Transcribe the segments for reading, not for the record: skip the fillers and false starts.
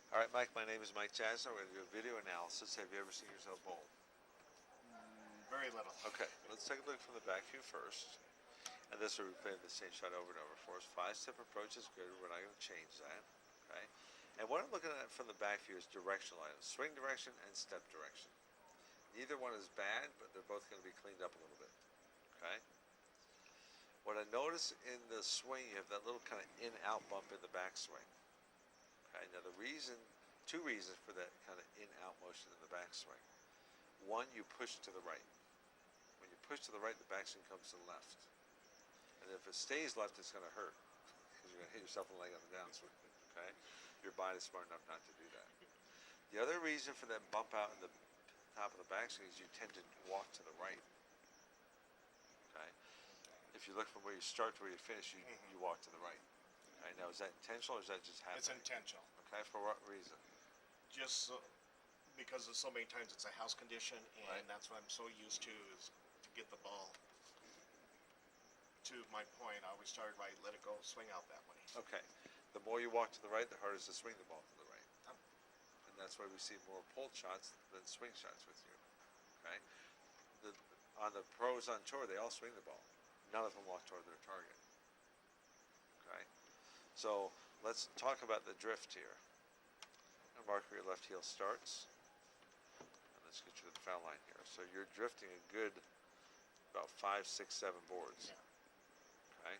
All right, Mike, my name is Mike Jasner. We're going to do a video analysis. Have you ever seen yourself bowl? Very little. Okay, let's take a look from the back view first. And this will replay the same shot over and over for us. 5-step approach is good. We're not going to change that. Okay. And what I'm looking at from the back view is directional items. Swing direction and step direction. Neither one is bad, but they're both going to be cleaned up a little bit. Okay. What I notice in the swing, you have that little kind of in-out bump in the backswing. Okay, now two reasons for that kind of in-out motion in the backswing. One, you push to the right. When you push to the right, the backswing comes to the left. And if it stays left, it's going to hurt because you're going to hit yourself in the leg on the downswing. Okay, your body's smart enough not to do that. The other reason for that bump out in the top of the backswing is you tend to walk to the right. Okay, if you look from where you start to where you finish, you walk to the right. Okay, now is that intentional or is that just happening? It's intentional. Okay, for what reason? Just because of so many times it's a house condition, and Right. that's what I'm so used to is to get the ball. To my point, I always started right, let it go, swing out that way. Okay, the more you walk to the right, the harder it is to swing the ball to the right. Oh. And that's why we see more pull shots than swing shots with you. Okay, on the pros on tour, they all swing the ball. None of them walk toward their target. Okay, so let's talk about the drift here. And mark where your left heel starts. And let's get you to the foul line here. So you're drifting a good about 5, 6, 7 boards. Yeah. Okay.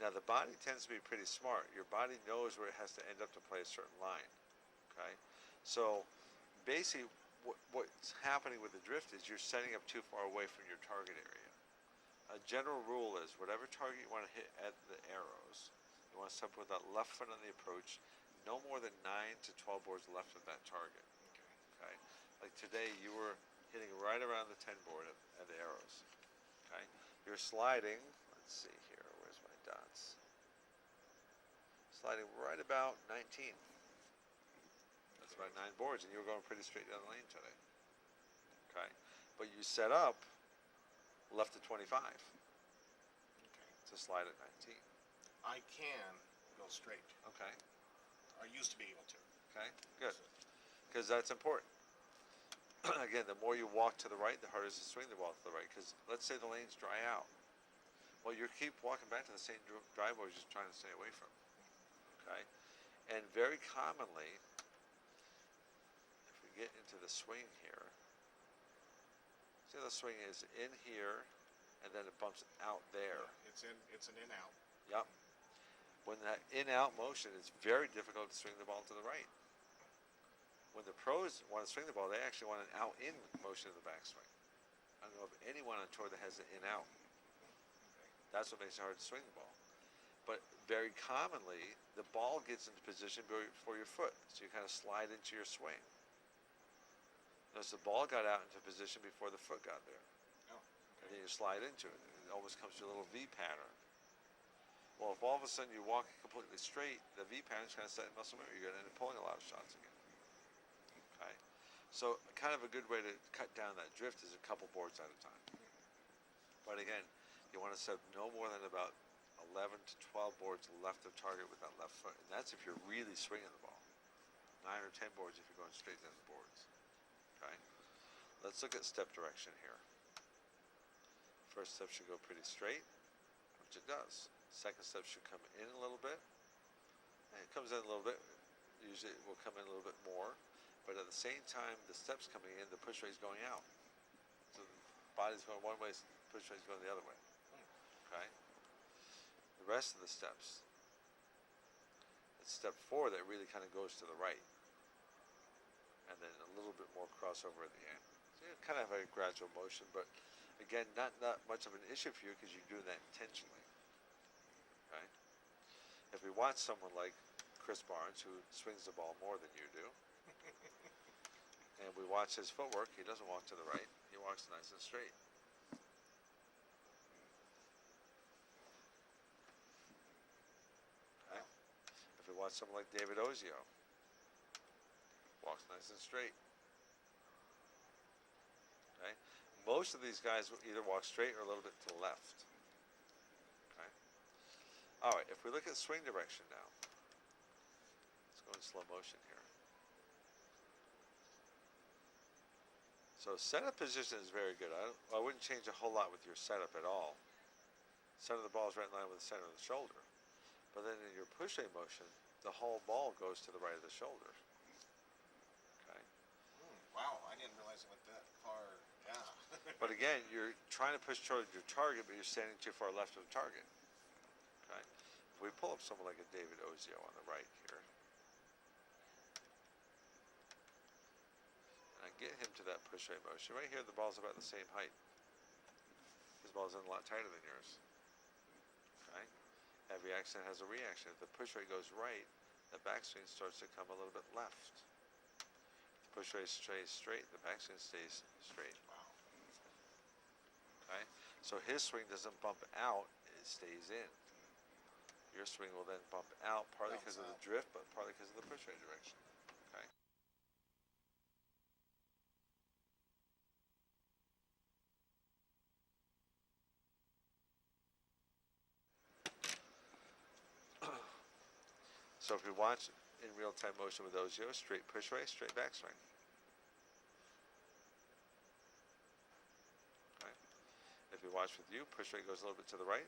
Now the body tends to be pretty smart. Your body knows where it has to end up to play a certain line. Okay. So basically, what's happening with the drift is you're setting up too far away from your target area. A general rule is whatever target you want to hit at the arrows, you want to step with that left foot on the approach, no more than 9 to 12 boards left of that target. Okay. Like today, you were hitting right around the 10 board at the arrows. Okay. You're sliding. Let's see here. Where's my dots? Sliding right about 19. That's about 9 boards, and you were going pretty straight down the lane today. Okay. But you set up left to 25 to slide at 19. I can go straight. Okay. I used to be able to. Okay. Good. Because that's important. Again, the more you walk to the right, the harder it is to swing the ball to the right. Because let's say the lanes dry out. Well, you keep walking back to the same driveway you're just trying to stay away from. Okay? And very commonly, if we get into the swing here, see the swing is in here, and then it bumps out there. It's an in out. Yep. When that in-out motion, it's very difficult to swing the ball to the right. When the pros want to swing the ball, they actually want an out-in motion in the backswing. I don't know of anyone on tour that has an in-out. That's what makes it hard to swing the ball. But very commonly, the ball gets into position before your foot, so you kind of slide into your swing. Notice the ball got out into position before the foot got there. Oh, And okay. then you slide into it. It almost comes to a little V pattern. Well, if all of a sudden you walk completely straight, the V pattern is kind of setting muscle memory. You're going to end up pulling a lot of shots again. Okay? So kind of a good way to cut down that drift is a couple boards at a time. But again, you want to set no more than about 11 to 12 boards left of target with that left foot. And that's if you're really swinging the ball. 9 or 10 boards if you're going straight down the boards. Okay? Let's look at step direction here. First step should go pretty straight, which it does. Second step should come in a little bit. And it comes in a little bit. Usually it will come in a little bit more. But at the same time, the step's coming in, the push rate's going out. So the body's going one way, push rate's going the other way. Okay? The rest of the steps. It's step 4 that really kind of goes to the right. And then a little bit more crossover at the end. So you kind of have a gradual motion, but again, not much of an issue for you because you're doing that intentionally. Okay? If we watch someone like Chris Barnes, who swings the ball more than you do, and we watch his footwork, he doesn't walk to the right, he walks nice and straight. Okay? If we watch someone like David Ozio, walks nice and straight. Okay? Most of these guys will either walk straight or a little bit to the left. Okay? All right, if we look at swing direction now, let's go in slow motion here. So setup position is very good. I wouldn't change a whole lot with your setup at all. Center of the ball is right in line with the center of the shoulder. But then in your push away motion, the whole ball goes to the right of the shoulder. Okay. Wow, I didn't realize it went that far. Yeah. But again, you're trying to push toward your target, but you're standing too far left of the target. Okay. If we pull up someone like a David Ozio on the right here, and I get him to that push away motion, right here the ball's about the same height. His ball's in a lot tighter than yours. Okay. Every action has a reaction. If the push rate goes right, the backswing starts to come a little bit left. If the push rate stays straight, the backswing stays straight. Wow. Okay? So his swing doesn't bump out, it stays in. Your swing will then bump out, partly because of the drift, but partly because of the push rate direction. Okay? So if you watch in real-time motion with Ozio, straight push away, straight backswing. Okay. If you watch with you, push rate goes a little bit to the right,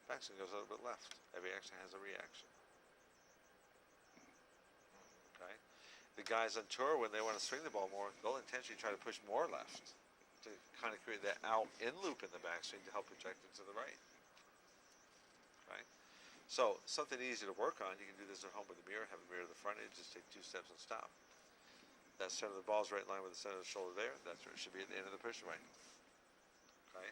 backswing goes a little bit left. Every action has a reaction. Okay. The guys on tour, when they want to swing the ball more, they'll intentionally try to push more left to kind of create that out in loop in the backswing to help project it to the right. Okay. So, something easy to work on. You can do this at home with a mirror, have a mirror to the front edge, just take 2 steps and stop. That center of the ball is right in line with the center of the shoulder there. That's where it should be at the end of the push away. Okay?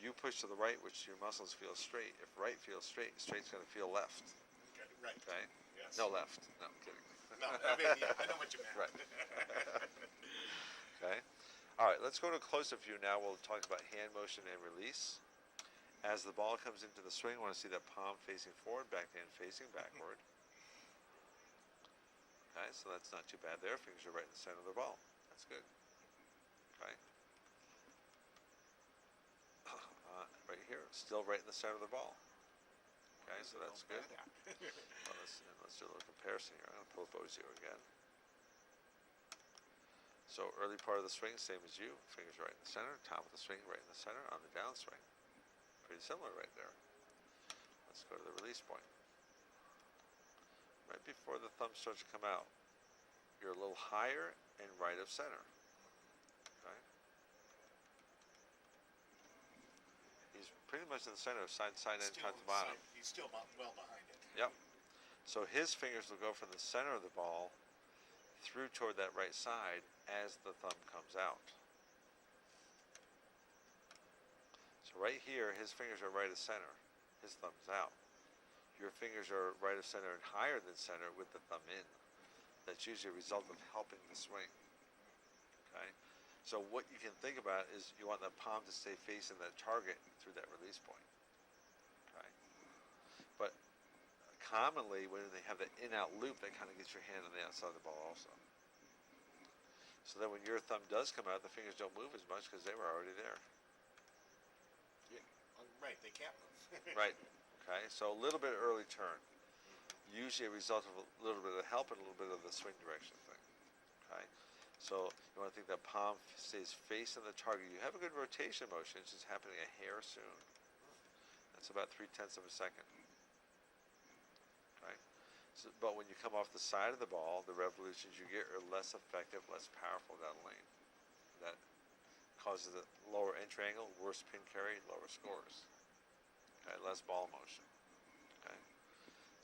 You push to the right, which your muscles feel straight. If right feels straight, straight's going to feel left. Okay, right. Okay? Yes. No left. No, I'm kidding. No, I mean, yeah, I know what you meant. Right. Okay? All right, let's go to a close-up view now. We'll talk about hand motion and release. As the ball comes into the swing, I want to see that palm facing forward, backhand facing backward. Okay, so that's not too bad there. Fingers are right in the center of the ball. That's good. Okay. Right here, still right in the center of the ball. Okay, so that's good. Well, let's do a little comparison here. I'm going to pull up Ozio again. So early part of the swing, same as you. Fingers right in the center. Top of the swing, right in the center on the downswing. Pretty similar right there. Let's go to the release point. Right before the thumb starts to come out, you're a little higher and right of center. Okay. He's pretty much in the center of side to side and top to bottom. He's still well behind it. Yep. So his fingers will go from the center of the ball through toward that right side as the thumb comes out. So right here, his fingers are right of center. His thumb's out. Your fingers are right of center and higher than center with the thumb in. That's usually a result of helping the swing. Okay? So what you can think about is you want the palm to stay facing that target through that release point. Okay? But commonly, when they have that in-out loop, that kind of gets your hand on the outside of the ball also. So then when your thumb does come out, the fingers don't move as much because they were already there. Right, they can't move. Right. Okay, so a little bit early turn. Usually a result of a little bit of help and a little bit of the swing direction thing. Okay, so you want to think that palm stays facing the target. You have a good rotation motion, it's just happening a hair soon. That's about 0.3 of a second. Okay, so, but when you come off the side of the ball, the revolutions you get are less effective, less powerful down lane. That causes a lower entry angle, worse pin carry, lower scores. Okay, less ball motion. Okay,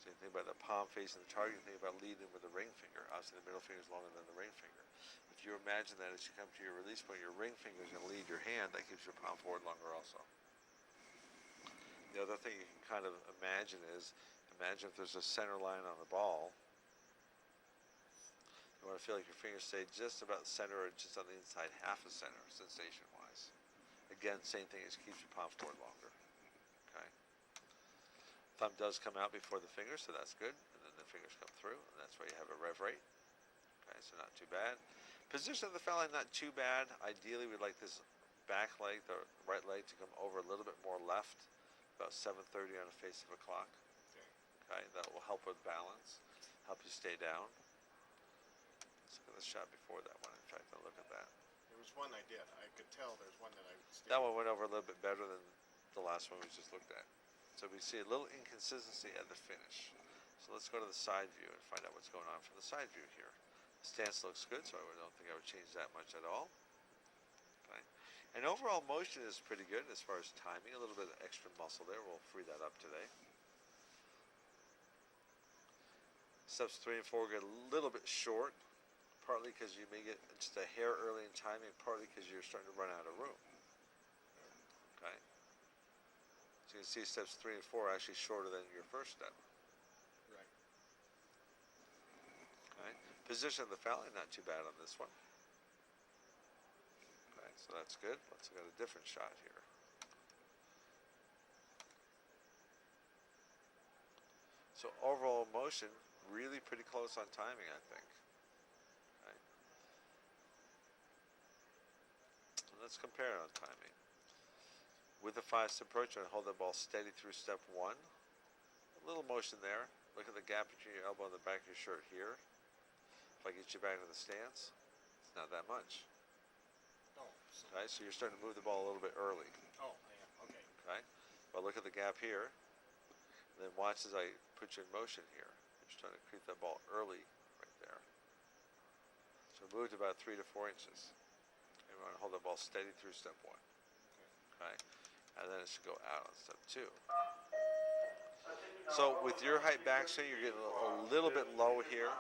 so you think about the palm facing the target, you think about leading with the ring finger. Obviously, the middle finger is longer than the ring finger. If you imagine that as you come to your release point, your ring finger is going to lead your hand, that keeps your palm forward longer also. The other thing you can kind of imagine is, imagine if there's a center line on the ball. You want to feel like your fingers stay just about center or just on the inside half of center, sensation-wise. Again, same thing, it keeps your palm forward longer. Okay. Thumb does come out before the fingers, so that's good. And then the fingers come through, and that's where you have a rev rate. Okay, so not too bad. Position of the foul line, not too bad. Ideally, we'd like this back leg, the right leg, to come over a little bit more left, about 7:30 on the face of a clock. Okay, that will help with balance, help you stay down. Let's look at the shot before that one. In fact, I'll look at that. There was one I did. I could tell there's one that I That one went over a little bit better than the last one we just looked at. So we see a little inconsistency at the finish. So let's go to the side view and find out what's going on from the side view here. The stance looks good, so I don't think I would change that much at all. Okay. And overall motion is pretty good as far as timing. A little bit of extra muscle there. We'll free that up today. Steps 3 and 4 get a little bit short, partly because you may get just a hair early in timing, partly because you're starting to run out of room. Okay. So you can see steps 3 and 4 are actually shorter than your first step. Right. Okay. Position of the fouling, not too bad on this one. Okay, so that's good. Let's look at a different shot here. So overall motion, really pretty close on timing, I think. Okay. So let's compare it on timing. With the 5-step approach, I hold the ball steady through step 1. A little motion there. Look at the gap between your elbow and the back of your shirt here. If I get you back to the stance, it's not that much. Oh. So, Okay, so you're starting to move the ball a little bit early. oh, yeah. Okay. Okay, but look at the gap here. And then watch as I put you in motion here. You're starting to creep that ball early right there. So move to about 3 to 4 inches. And we want to hold the ball steady through step 1. Okay, and then it should go out on step 2. So with your height backswing, you're getting a little bit low here.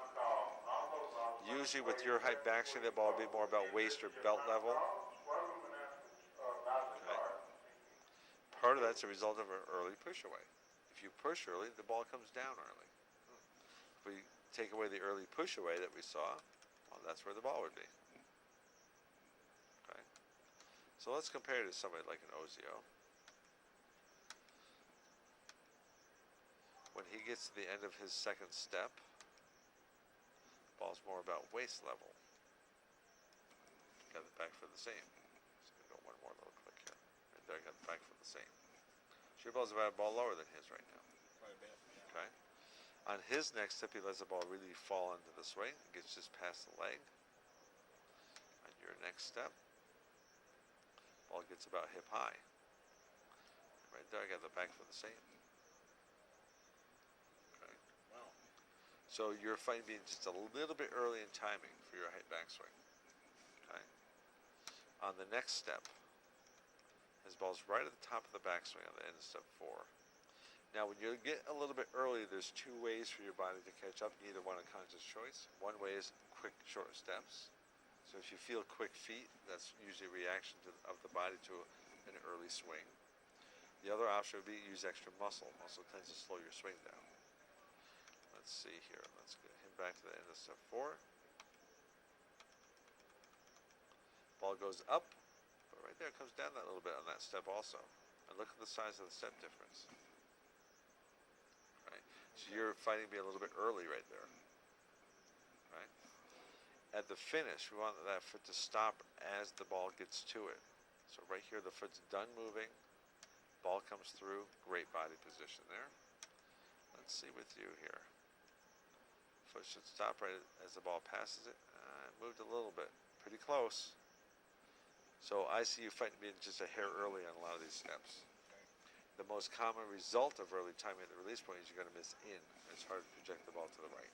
Usually with your height backswing, the ball will be more about waist or belt level. Okay. Part of that's a result of an early push away. If you push early, the ball comes down early. If we take away the early push away that we saw, well, that's where the ball would be. Okay. So let's compare it to somebody like an Ozio. When he gets to the end of his second step, the ball's more about waist level. Got the back for the same. Just gonna go one more little click here. Right there, got the back for the same. So your ball's about a ball lower than his right now. Quite a bit. Yeah. Okay. On his next step, he lets the ball really fall into the swing. It gets just past the leg. On your next step, ball gets about hip high. Right there, I got the back for the same. Okay. Wow. So you're fighting being just a little bit early in timing for your height backswing. Okay. On the next step, his ball's right at the top of the backswing on the end of step 4. Now, when you get a little bit early, there's 2 ways for your body to catch up. You either want a conscious choice. One way is quick, short steps. So if you feel quick feet, that's usually a reaction of the body to an early swing. The other option would be use extra muscle. Muscle tends to slow your swing down. Let's see here. Let's get him back to the end of step 4. Ball goes up, but right there it comes down that little bit on that step also. And look at the size of the step difference. Right? So you're fighting to be a little bit early right there. Right? At the finish, we want that foot to stop as the ball gets to it. So right here, the foot's done moving. Ball comes through. Great body position there. Let's see with you here. Foot should stop right as the ball passes it. Moved a little bit. Pretty close. So I see you fighting being just a hair early on a lot of these steps. The most common result of early timing at the release point is you're going to miss in. It's hard to project the ball to the right.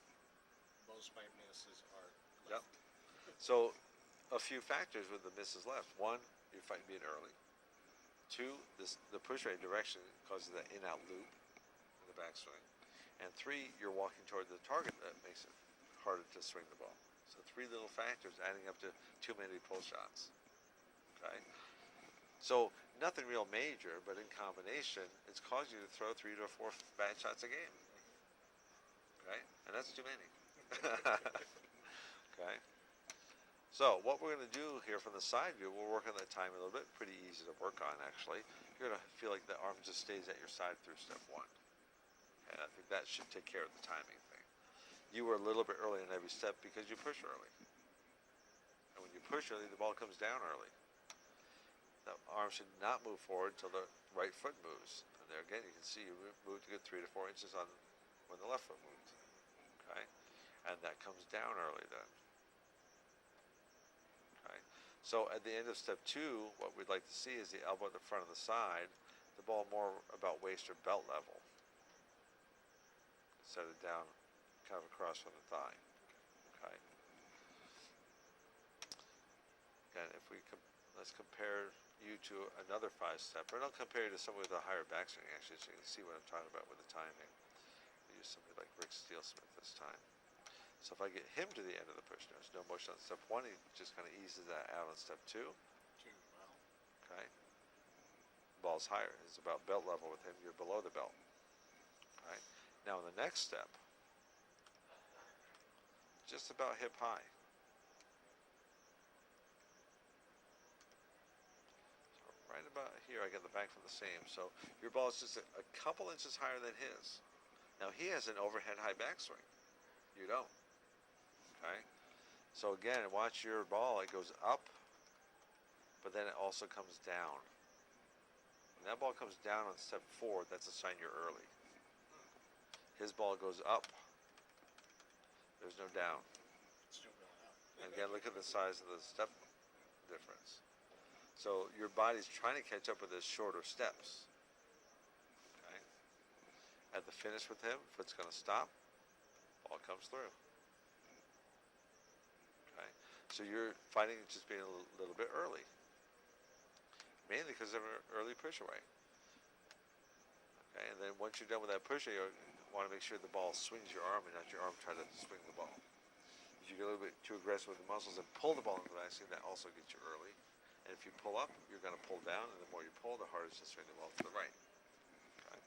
Most of my misses are Yep. left. So a few factors with the misses left. 1, you're fighting being early. 2, the push rate direction causes that in-out loop in the backswing. And 3, you're walking toward the target that makes it harder to swing the ball. So 3 little factors adding up to too many pull shots. Okay? So nothing real major, but in combination, it's caused you to throw 3 to 4 bad shots a game. Okay? And that's too many. Okay? So what we're going to do here from the side view, we'll work on that time a little bit. Pretty easy to work on, actually. You're going to feel like the arm just stays at your side through step 1. And I think that should take care of the timing thing. You were a little bit early in every step because you push early. And when you push early, the ball comes down early. The arm should not move forward until the right foot moves. And there again, you can see you moved a good 3 to 4 inches on when the left foot moves. Okay? And that comes down early then. Okay? So at the end of step 2, what we'd like to see is the elbow at the front of the side, the ball more about waist or belt level. Set it down kind of across from the thigh. Okay. Again, if we let's compare you to another 5-stepper, and I'll compare you to someone with a higher backswing actually, so you can see what I'm talking about with the timing. We use somebody like Rick Steelsmith this time. So if I get him to the end of the push, there's no motion on step 1, he just kind of eases that out on step 2. Well, Okay. Ball's higher. It's about belt level with him. You're below the belt. Okay. Now in the next step, just about hip high. So right about here, I get the back from the same. So your ball is just a couple inches higher than his. Now he has an overhead high backswing. You don't. Okay. So again, watch your ball. It goes up, but then it also comes down. When that ball comes down on step 4, that's a sign you're early. His ball goes up. There's no down. still going up. And again, look at the size of the step difference. So your body's trying to catch up with his shorter steps. Okay. At the finish with him, foot's going to stop. Ball comes through. Okay. So you're fighting just being a little bit early. Mainly because of an early push away. Okay. And then once you're done with that push away, you want to make sure the ball swings your arm and not your arm try to swing the ball. If you get a little bit too aggressive with the muscles and pull the ball into the backswing, that also gets you early. And if you pull up, you're going to pull down, and the more you pull, the harder it's to swing the ball to the right. Okay.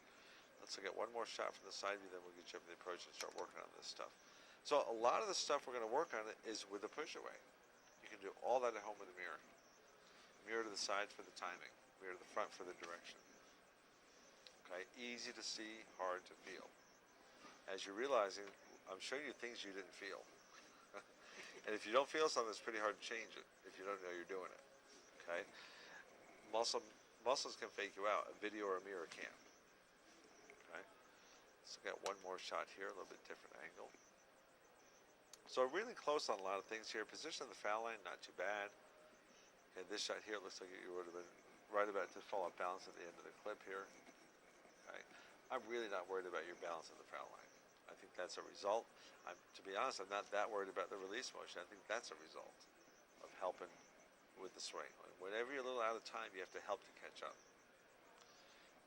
Let's look at one more shot from the side view, then we'll get you up in the approach and start working on this stuff. So a lot of the stuff we're going to work on is with the push away. You can do all that at home with a mirror. Mirror to the side for the timing. Mirror to the front for the direction. Okay, easy to see, hard to feel. As you're realizing, I'm showing you things you didn't feel. And if you don't feel something, it's pretty hard to change it if you don't know you're doing it. Okay? Muscles can fake you out. A video or a mirror can't. Okay? Let's look at one more shot here, a little bit different angle. So really close on a lot of things here. Position of the foul line, not too bad. Okay, this shot here, it looks like you would have been right about to fall off balance at the end of the clip here. Okay? I'm really not worried about your balance of the foul line. I think that's a result. To be honest, I'm not that worried about the release motion. I think that's a result of helping with the swing. Whenever you're a little out of time, you have to help to catch up.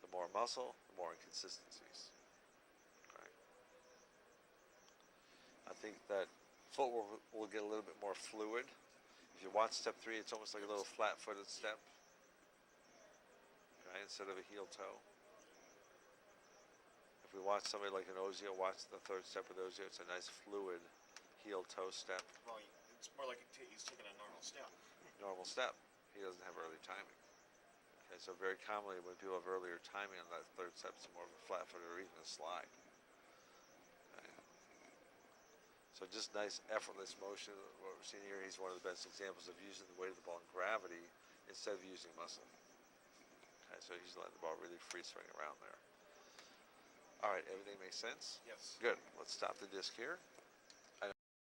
The more muscle, the more inconsistencies. Okay. I think that footwork will get a little bit more fluid. If you watch step 3, it's almost like a little flat-footed step. Okay, instead of a heel toe. If we watch somebody like an Ozio, watch the 3rd step with Ozio, it's a nice fluid heel-toe step. Well, it's more like he's taking a normal step. Normal step. He doesn't have early timing. Okay, so very commonly when people have earlier timing on that 3rd step, it's more of a flat-footed or even a slide. Okay. So just nice effortless motion. What we're seeing here, he's one of the best examples of using the weight of the ball in gravity instead of using muscle. Okay, so he's letting the ball really free swing around there. All right, everything makes sense? Yes. Good. Let's stop the disc here.